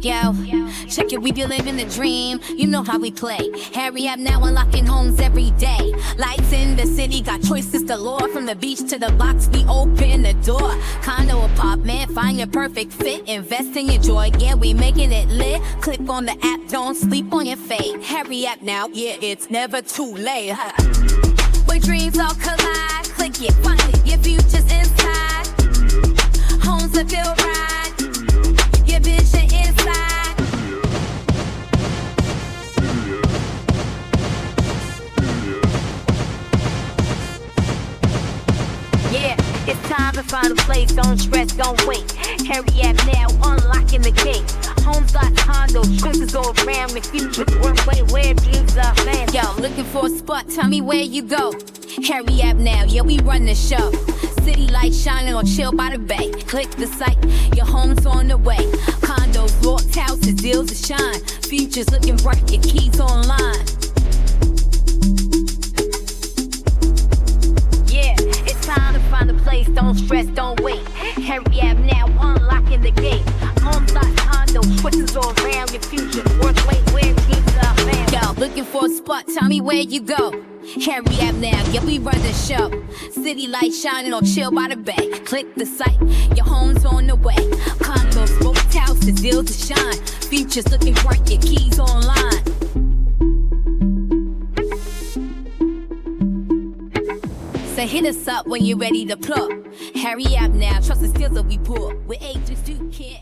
Yo, check it, we be living the dream. You know how we play. Hurry up now, unlocking homes every day. Lights in the city, got choices galore. From the beach to the box, we open the door. Condo, apartment, find your perfect fit. Invest in your joy, yeah, we making it lit. Click on the app, don't sleep on your fate. Hurry up now, yeah, it's never too late. Where dreams all collide, click it, find it, your future's inside. Homes that feel right, your vision inside. Yeah, it's time to find a place, don't stress, don't wait. Hurry up now, unlocking the gate. Homes like condos, choices all around the future. Work way where dreams are found. Yo, looking for a spot, tell me where you go. Hurry up now, yeah, we run the show. City lights shining or chill by the bay. Click the site, your home's on the way. Condos, loft houses, deals to shine. Futures looking bright, your keys online. Yeah, it's time to find a place, don't stress, don't wait. Hurry up now, unlocking the gate. Homes like condos, choices all around your future. Work way where dreams are found. Yo, looking for a spot, tell me where you go. Hurry up now, yeah, we run the show. City lights shining or chill by the bay. Click the site, your home's on the way. Condos, loft houses, deals to shine. Futures looking bright, your keys online. So hit us up when you're ready to plug. Hurry up now, trust the skills that we pull. With agents, you can't